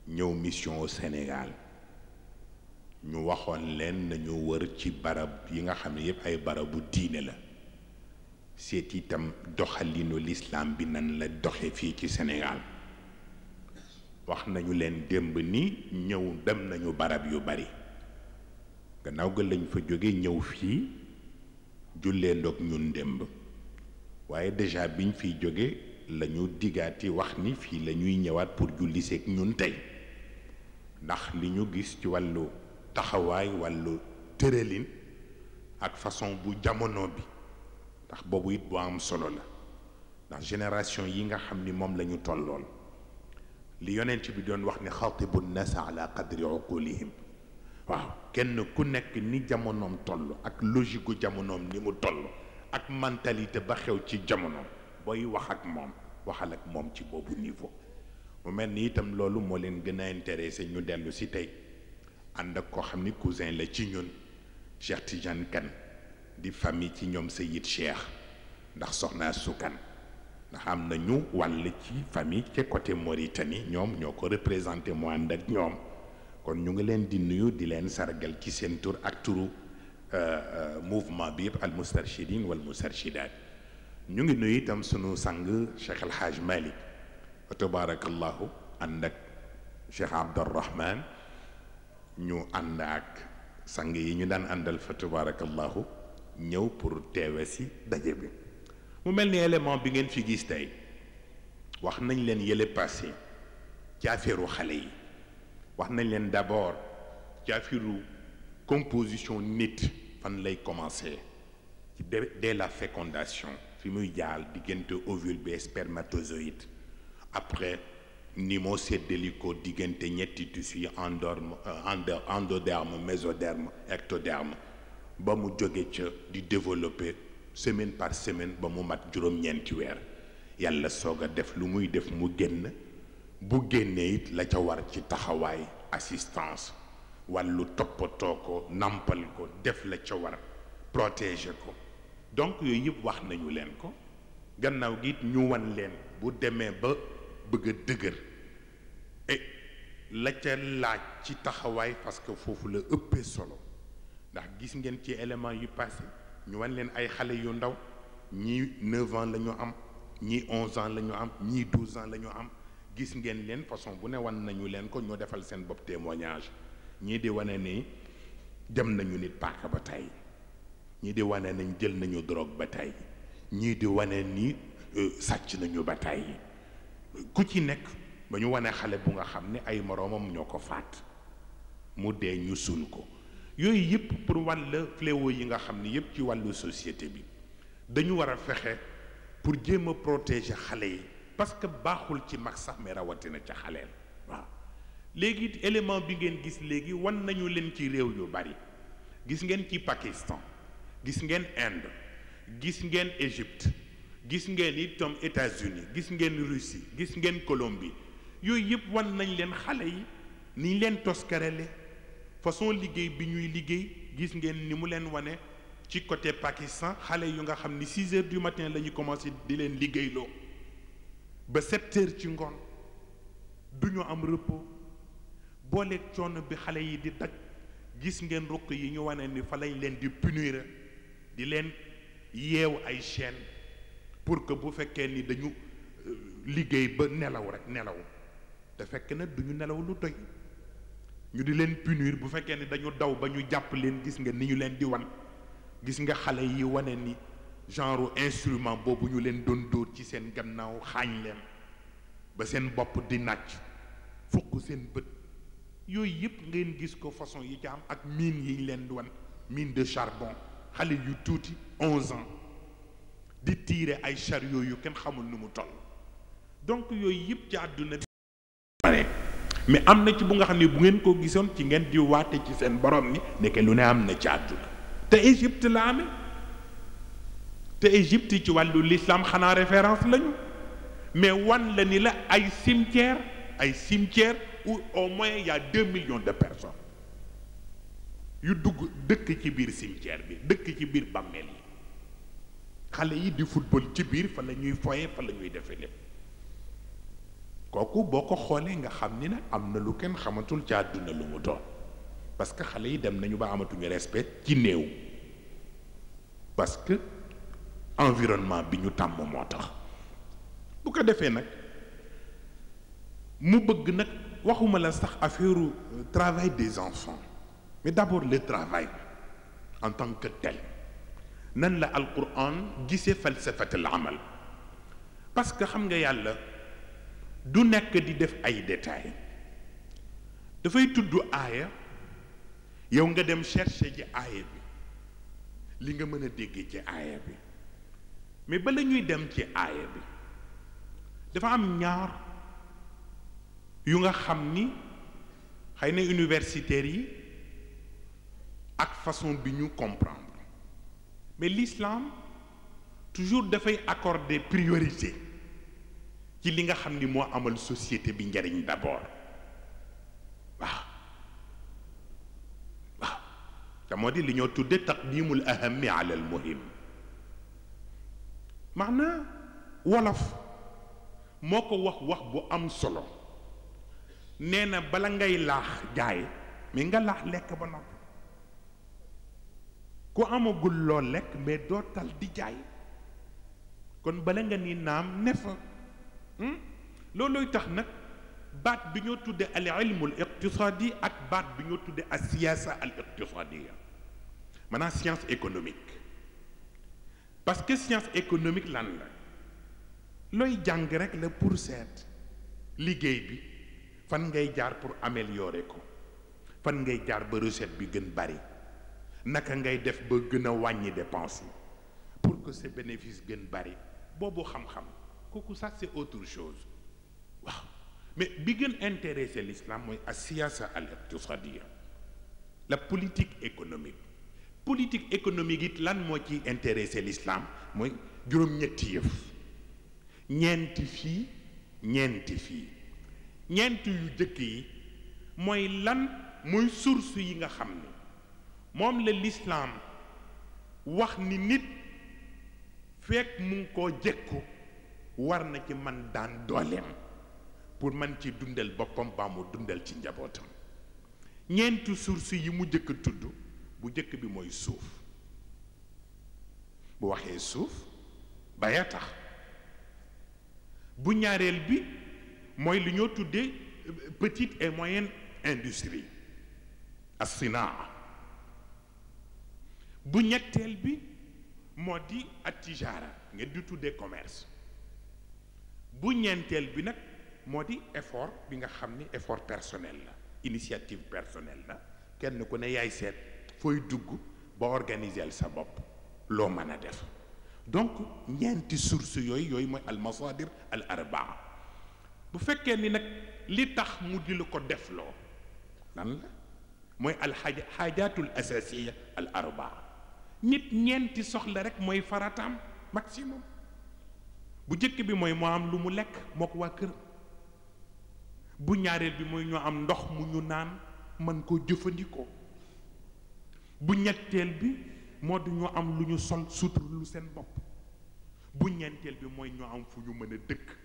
ñëw mission au Sénégal ñu waxoon leen nañu wër ci barab yi nga xam ne yëpp ay barabu diine la seet itam doxalinu l'islam bi nan la doxe fii ci Sénégal wax nañu leen démb ni ñëw dem nañu barab yu bari gannaaw ga lañ fa jóge ñëw fii jullee ndoog ñun démb waaye déjà biñ fiy jóge lañu diggaati wax ni fii la ñuy ñëwaat pour julli seeg ñun tey ndax li ñu gis ci wàllu taxawaay wàllu tëralin ak façon bu jamono bi ndax boobu it bu am solo la ndax génération yi nga xam ni moom la ñu tollool li yonent bi doon wax ni xaatibu nnaasa ala qadri uqulihim waaw kenn ku nekk ni jamonoom toll ak logique gu jamonoom ni mu toll ak mentalité ba xew ci jamonoom booy wax ak moom waxal ak moom ci boobu niveau mu mel ni itam loolu moo leen gën a intéressé ñu dellu si tey ànd ak koo xam ni cousin la ci ñun Cheikh Tidiane Kane di famille ci ñoom Seyid Cheikh ndax soxna Sukan ndax am na ñu wàll ci famille ci côté Mauritanie ñoom ñoo ko représenté mu ànd ak ñoom kon ñu ngi leen di nuyu di leen sargal ci seen tur ak turu mouvement bi yëpp al mustarchidin wal mustarchidat ñu ngi nuyu itam sunu sang Cheikh El Hadj Malick wa tabarakallahu ànd ak Cheikh Abdurrahman ñu ànd ak sang yi ñu daan àndal fa tabarakallahu ñëw pour teewe si daje bi mu mel ni élément bi ngeen fi gis tey wax nañ leen yële passé ci affaireu xale yi wax nañ leen d'abord ci affaireu composition nit fan lay commencer ci dès la fécondation fi muy jaal diggante ovule bi spermatozoïde après ni moo séddalikoo diggante ñetti tissus yi endoderme mésoderme ectoderme ba mu jóge ca di développer semaine par semaine ba mu mat juróom-ñeenti weer yàlla soog a def lu muy def mu génn bu génnee it la ca war ci taxawaay assistance wàllu toppatoo ko nampal ko def la ca war protéger ko donc yooyu yëpp wax nañu leen ko gannaaw gi it ñu wan leen bu demee ba bëgg a dëgër et la ca laaj ci taxawaay parce que foofu la ëppee solo ndax gis ngeen ci élément yu passé ñu wan leen ay xale yu ndaw ñii 9 ans la ñu am ñii 11 ans la ñu am ñii 12 ans la ñu am gis ngeen leen façon bu ne wan nañu leen ko ñoo defal seen bopp témoignage ñii di wane ni dem nañu nit paaka ba tey ñii di wane nañ jël nañu drogue ba tey ñii di wane ni sàcc nañu ba tey ku ci nekk ba ñu wane xale bu nga xam ne ay moroomam ñoo ko faat mu dee ñu suul ko yooyu yëpp pour wàll fléau yi nga xam ne yëpp ci wàllu société bi dañu war a fexe pour jéem a protéger xale yi parce que baaxul ci mag sax mais rawatina ca xaleel waaw léegi élément bi ngeen gis léegi wan nañu leen ci réew yu bari gis ngeen ci Pakistan gis ngeen Inde gis ngeen Égypte gis ngeen itam États-Unis gis ngeen Russie gis ngeen Colombie yooyu yëpp wan nañ leen xale yi ni leen toskarele façon liggéey bi ñuy liggéey gis ngeen ni mu leen wane ci côté Pakistan xale yu nga xam ni 6 heures du matin la ñu commencé di leen liggéeyloo ba 7 heures ci ngoon du ñu am repos booleeg coono bi xale yi di daj gis ngeen ruq yi ñu wane ni fa lañ leen di punir di leen yeew ay chaîne pour que bu fekkee ni dañu liggéey ba nelaw rek nelaw te fekk na duñu nelaw lu doy ñu di leen punir bu fekkee ni dañu daw ba ñu jàpp leen gis nga ni ñu leen di wan gis nga xale yi wane ni genre instrument boobu ñu leen doon dóor ci seen gannaaw xaañ leen ba seen bopp di nàcc fukk seen bët yooyu yëpp ngeen gis ko façon yi ci am ak mine yi ñu leen di wan mine de charbon xale yu tuuti 11 ans di tirer ay chariot yu kenn xamul nu mu toll donc yooyu yëpp ci àdduna bi mais am na ci bu nga xam ne bu ngeen ko gisoon ci ngeen di waate ci seen borom ni nekk lu ne am na ci àdduna te Égypte la amee te Égypte ci wàllu l'islam xanaa référence lañu mais wan la ni la ay cimetière où au moins il y a 2 millions de personnes yu dugg dëkk ci biir cimetière bi dëkk ci biir bàmmeel yi xale yi di football ci biir fa la ñuy foye fa la ñuy defee lépp kooku boo ko xoolee nga xam ni nag am na lu kenn xamatul ci àdduna lu mu doon parce que xale yi dem nañu ba amatuñu respect ci néew parce que environnement bi ñu tàmm moo tax bu ko defee nag mu bëgg nag waxuma la sax affaire travail des enfants mais d'abord le travail en tant que tel nan la alquran gisee falsafatul amal parce que xam nga yàlla du nekk di def ay détails dafay tudd aaya yow nga dem chercher ji aaya bi li nga mën a déggee ci aaya bi mais bala ñuy dem ci aaya bi dafa am ñaar yu nga xam ni xëy na universitaires yi ak façon bi ñu comprendre mais l'islam toujours dafay accorder priorité ci li nga xam ni moo amal société bi njariñ d'abord waaw waaw te moo di li ñoo tudde taqdimul ahami ala al muhim maanaam wolof moo ko wax bu am solo nee na bala ngay laax jaay mais nga laax lekk ba noppi ku amagul loo lekk mais doo tal di jaay kon bala nga ni naam ne fa loolooy tax nag baat bi ñoo tudde al ilmu al iqtisadi ak baat bi ñoo tudde al siyaasa al iqtisadiya maanaam science économique parce que science économique lan la looy jàng rek la pour seet liggéey bi fan ngay jaar pour améliorer ko fan ngay jaar ba recette bi gën bari naka ngay def ba gën a wàññi dépense yi pour que ses bénéfices gën bari boobu xam-xam kooku ça c'est autre chose waaw mais bi gën intéressé l'islam mooy as-siyaasa al-iqtisadiya la politique économique it lan moo ci intéressé l'islam mooy juróom-ñetti yëf ñeenti fii ñeenti yu jëkk yi mooy lan mooy source yi nga xam ne moom la l'islam wax ni nit fekk mu ngi koo jekku war na ci man daan dooleem pour man ci dundal boppam ba mu dundal ci njabootam ñeenti source yi mu jëkk a tudd bu jëkk bi mooy suuf bu waxee suuf baya tax bu ñaareel bi mooy li ñoo tuddee petite et moyenne industrie as-sinaa bu ñetteel bi moo di at-tijaara ngeen di tuddee commerce bu ñeenteel bi nag moo di effort bi nga xam ni effort personnel la initiative personnelle la kenn ku ne yaay seet fooy dugg ba organiser sa bopp loo mën a def donc ñeenti source yooyu mooy al masadir al arbaa bu fekkee ni nag li tax mu di la ko defloo lan la mooy al xaajaatul asasiya al arbaa nit ñeenti soxla rek mooy farataam maximum bu njëkk bi mooy moo am lu mu lekk moo ko waa kër bu ñaareel bi mooy ñoo am ndox mu ñu naan mën koo jëfandikoo bu ñetteel bi moo du ñu am lu ñu sol sutur lu seen bopp bu ñeenteel bi mooy ñoo am fu ñu mën a dëkk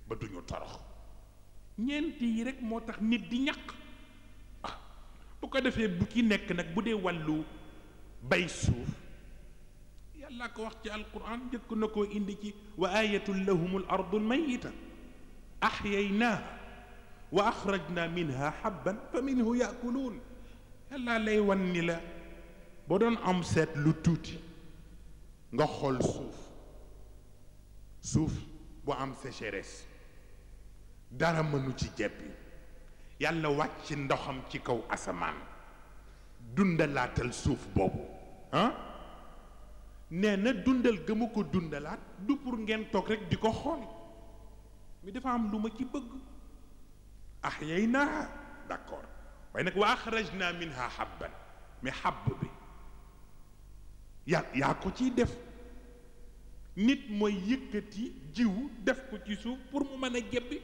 ba duñu torox ñeenti yi rek moo tax nit di ñaq bu ko defee bu ci nekk nag bu dee wàllu bay suuf yàlla ko wax ci alquran njëkk na koo indi ci wa ayatul lahumul ardul mayita ahyaynaaha wa axrajna minha habban fa minhu yaakuluun yàlla lay wan ni la boo doon am seet lu tuuti nga xool suuf bu am sécheresse dara mënu ci jebbi yàlla wàcc ndoxam ci kaw asamaan dundalaatal suuf boobu nee na dundal gëma ko dundalaat du pour ngeen toog rek di ko xool mi dafa am lu ma ci bëgg ahyaynaaha d'accord waaye nag wa axrajna minha habban mais habb bi yaa ko ciy def nit mooy yëkkati jiwu def ko ci suuf pour mu mën a jebbi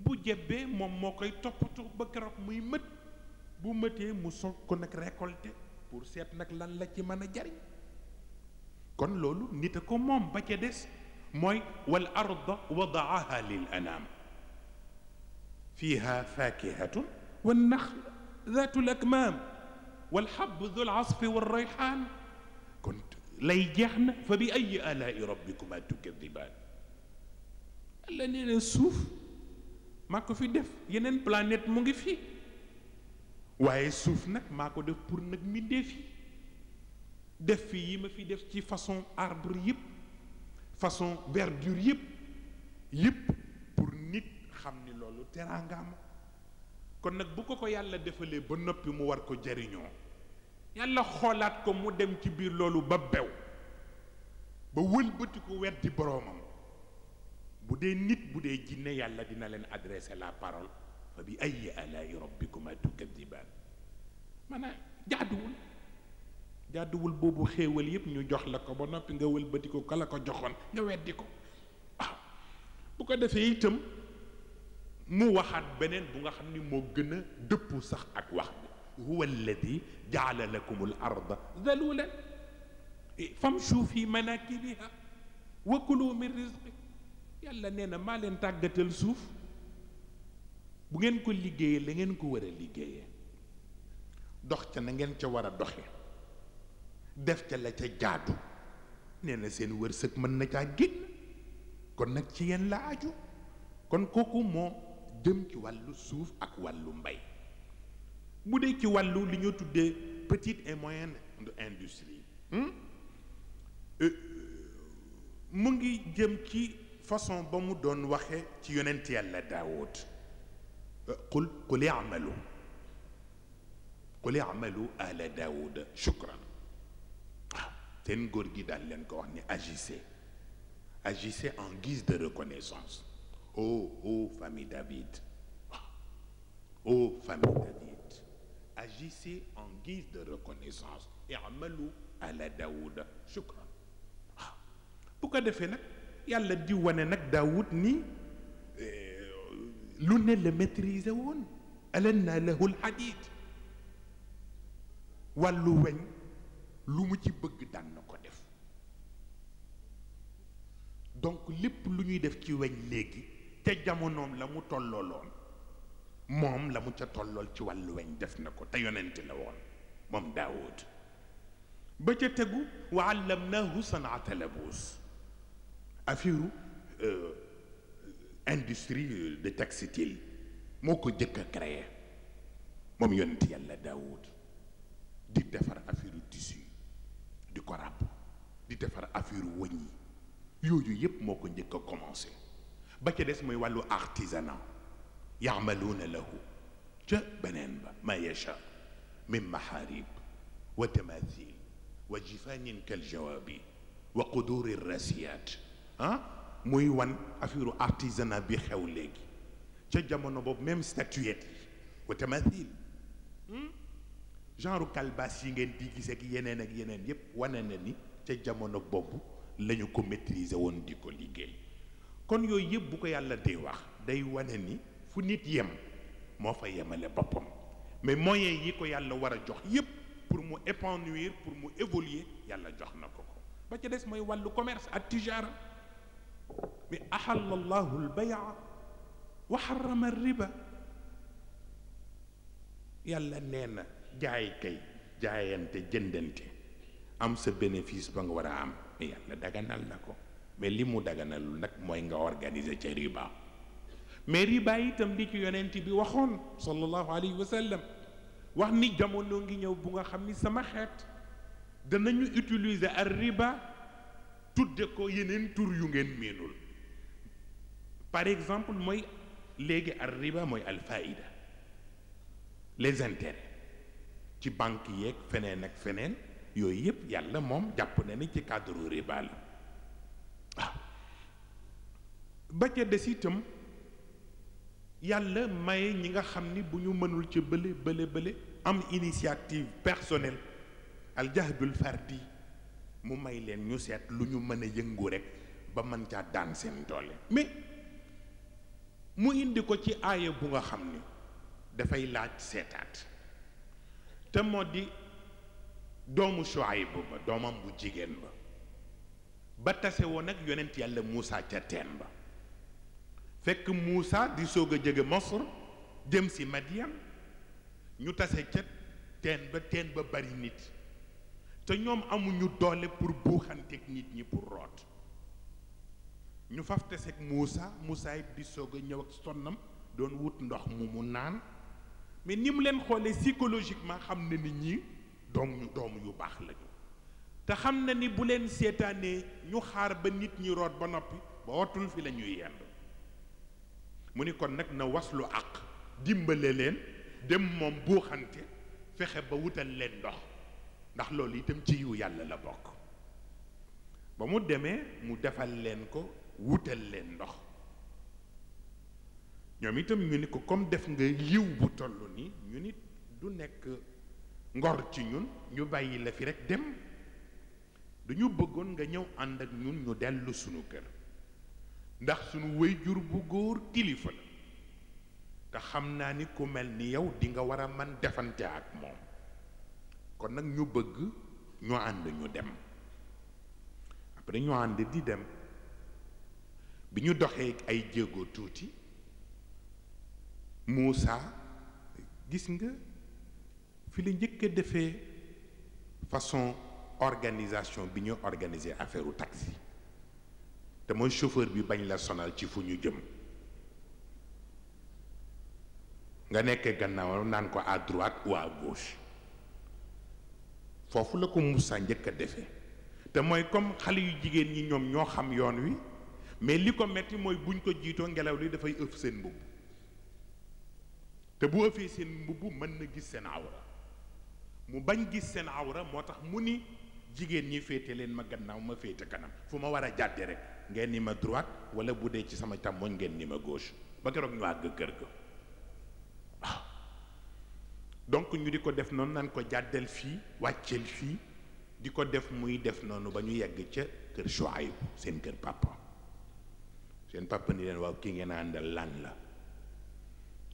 bu jebbee moom moo koy toppatoo ba keroog muy mët bu mëtee mu soog ko nag récolter pour seet nag lan la ci mën a jariñ kon loolu nit a ko moom ba ca des mooy wal arda wadaaha lil anaam فيها فاكهة والنخل ذات الأكمام والحب ذو العصف والريحان كنت lay jeex na fa bi ay alaai rabbikuma tukadibaan la nee na suuf maa ko fi def yeneen planète mu ngi fi waaye suuf nag maa ko def pour nag mbindeef yi def fi yi ma fi def ci façon arbre yëpp façon verdure yëpp pour nit xam ni loolu teraangaam kon nag bu ko yàlla defalee ba noppi mu war ko jariñoo yàlla xoolaat ko mu dem ci biir loolu ba bew ba wëlbati ko weddi boroomam bu dee nit bu dee jinne yàlla dina leen adresser la parole fa bi ayyi alaa'i rabbikuma tukadibaan maanaam jaaduwul boobu xéewal yépp ñu jox la ko ba noppi nga wëlbati ko ka la ko joxoon nga weddi ko waaw bu ko defee itam mu waxaat beneen bu nga xam ni moo gën a dëpp sax ak wax bi huwa alladi jaala lakum al arda dalulan famshu fi manakibiha wa kulu min rizqi yàlla nee na maa leen tàggatal suuf bu ngeen ko liggéeyee la ngeen ko war a liggéeyee dox ca na ngeen ca war a doxe def ca la ca jaadu nee na seen wërsëg mën na caa génn kon nag ci yéen la aju kon kooku moo jëm ci wàllu suuf ak wàllu mbay bu dee ci wàllu li ñu tuddee petite et moyenne industrie mu ngi jëm ci façon ba mu doon waxe ci yonent yàlla Daawud qul i'malu ala Daawuda shukran waaw seen góor gi daal leen ko wax ni agissez en guise de reconnaissance ô famille David ô famille David agissez en guise de reconnaissance i'malu ala Daawuda shukran waaw bu ko defee nag yàlla di wane nag Daawud ni lu ne la maîtriser woon alanna lahu alhadid wàllu weñ lu mu ci bëgg daan na ko def donc lépp lu ñuy def ci weñ léegi te jamonoom la mu tollooloon moom la mu ca tollool ci wàllu weñ def na ko te yonent la woon moom Daawud ba ca tegu wa allamnaahu sanaata labuus affaire industrie de textile moo ko jëkk a créé moom yonent yàlla Daawud di defar affaire tissu di ko ràbb di defar affaire wëñ yi yooyu yépp moo ko njëkk a commencé ba ca des mooy wàllu artisanat yaamaluuna lahu ca beneen ba ma yacha min maharib wa tamathil wa jifanin kal jawaabi wa quduri rasiyat muy wan affaire artisanat bi xew léegi ca jamono boobu même statuette yi wa tamathil genre kalbaas yi ngeen di gis ak yeneen yépp wane na ni ca jamono boobu la ñu ko maîtriser woon di ko liggéey kon yooyu yëpp bu ko yàlla day wax day wane ni fu nit yem moo fa yemale boppam mais moyens yi ko yàlla war a jox yëpp pour mu épanouir pour mu évoluer yàlla jox na ko ba ca des mooy wàllu commerce ak tijara mais ahalla allahu al-bay'a wa harrama ar-riba yàlla nee na jaay kay jaayante jëndante am sa bénéfice ba nga war a am mais yàlla daganal na ko mais li mu daganalul nag mooy nga organiser ca riba mais riba itam li ci yonent bi waxoon sallallahu alayhi wa sallam wax ni jamono ngi ñëw bu nga xam ni sama xeet danañu utiliser ar riba tudde ko yeneen tur yu ngeen miinul par exemple mooy léegi ar riba mooy al faïda les intérêts ci banque yeeg feneen ak feneen yooyu yëpp yàlla moom jàpp na ni ci cadre riba la waaw ba ca des itam yàlla maye ñi nga xam ni bu ñu mënul ci bële am initiative personnelle al jahdul fardi mu may leen ñu seet lu ñu mën a yëngu rek ba mën caa daan seen doole mais mu indi ko ci aaya bu nga xam ni dafay laaj seetaat te moo di doomu Shuayb ba doomam bu jigéen ba tase woon ak yonent yàlla Muusa ca teen ba fekk Muusa di soog a jóge Masr jëm si Madian ñu tase ca teen ba bari nit te ñoom amuñu doole pour buuxanteeg nit ñi pour root ñu faf taseeg Moussa it di soog a ñëw ak sonnam doon wut ndox mu naan mais ni mu leen xoolee psychologiquement xam na nit ñi doom yu baax lañu te xam na ni bu leen seetaanee ñu xaar ba nit ñi root ba noppi ba watul fi la ñuy yend mu ni kon nag na waslu àq dimbale leen dem moom buuxante fexe ba wutal leen ndox ndax loolu itam ci yiw yàlla la bokk ba mu demee mu defal leen ko wutal leen ndox ñoom itam ñu ni ko comme def nga yiw bu toll ni ñu nit du nekk ngor ci ñun ñu bàyyi la fi rek dem dañu bëggoon nga ñëw ànd ak ñun ñu dellu sunu kër ndax sunu waajur bu góor kilifa la te xam naa ni ku mel ni yow di nga war a man defante ak moom kon nag ñu bëgg ñu ànd ñu dem après ñu ànd di dem bi ñu doxee ay jéego tuuti Moussa gis nga fi la njëkk a defee façon organisation bi ñu organiser affaire u taxi te mooy chauffeur bi bañ la sonal ci fu ñu jëm nga nekk gannaaw naan ko à droite ou à gauche foofu la ko Moussa njëkk a defee te mooy comme xale yu jigéen ñi ñoom ñoo xam yoon wi mais li ko metti mooy buñ ko jiitoo ngelaw li dafay ëff seen mbubb te bu ëffee seen mbubb mën na gis seen awra mu bañ gis seen awra moo tax mu ni jigéen ñi féete leen ma gannaaw ma féete kanam fu ma war a jàdde rek ngeen ni ma droite wala bu dee ci sama càmmoñ ngeen ni ma gauche ba keroog ñu àgg kër ga waaw donc ñu di ko def noonu naan ko jàddal fii wàcceel fii di ko def muy def noonu ba ñu yegg ca kër Chouaïb seen kër papa seen papa ni leen waaw kii ngeen àndal lan la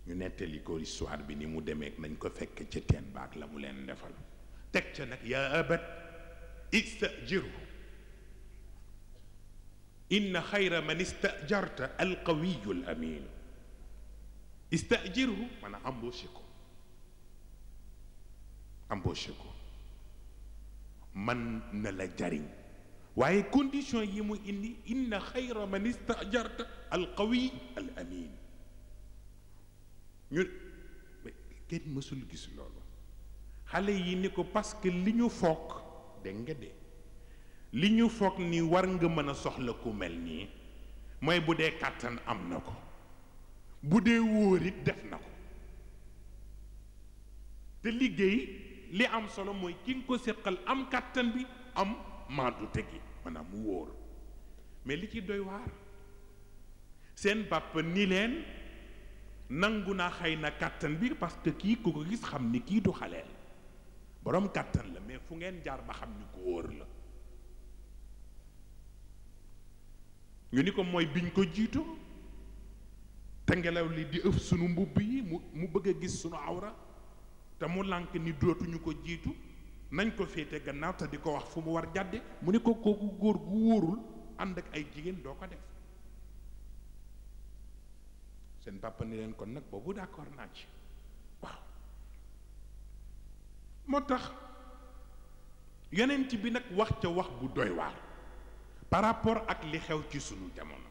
ñu nettali ko histoire bi ni mu demee nañ ko fekk ca teen baak la mu leen defal teg ca nag yaa abat istajirhu inna xayra man istajarta alqawiyu al amin istajirhu maanaam embauché ko man na la jariñ waaye condition yi mu indi inna xayra man istajarta alqawi al amin ñu kenn mësul gis loolu xale yi ni ko parce que li ñu foog dégg nga de li ñu foog ni war nga mën a soxla ku mel nii mooy bu dee kàttan am na ko bu dee wóor it def na ko te liggéey li am solo mooy ki nga ko séqal am kàttan bi am maandu tegi maanaam mu wóor mais li ci doy waar seen papa ni leen nangu naa xëy na kàttan bi parce que kii ku ko gis xam ni kii du xaleel boroom kàttan la mais fu ngeen jaar ba xam ni ko wóor la ñu ni ko mooy biñ ko jiitu te ngelaw li di ëf sunu mbubb yi mu bëgg a gis sunu awra te mu lànk ni dootuñu ko jiitu nañ ko féete gannaaw te di ko wax fu mu war jàdde mu ni ko kooku góor gu wóorul ànd ak ay jigéen doo ko def seen papa ni leen kon nag boobu d'accord naa ci waaw moo tax yonent bi nag wax ca wax bu doy waar par rapport ak li xew ci sunu jamono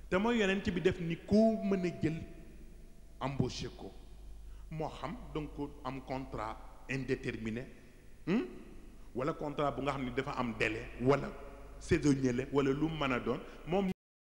te mooy yonent bi def ni koo mën a jël embauché ko moo xam donc am contrat indéterminé wala contrat bu nga xam ni dafa am délai wala saisonnier la wala lu mu mën a doon moom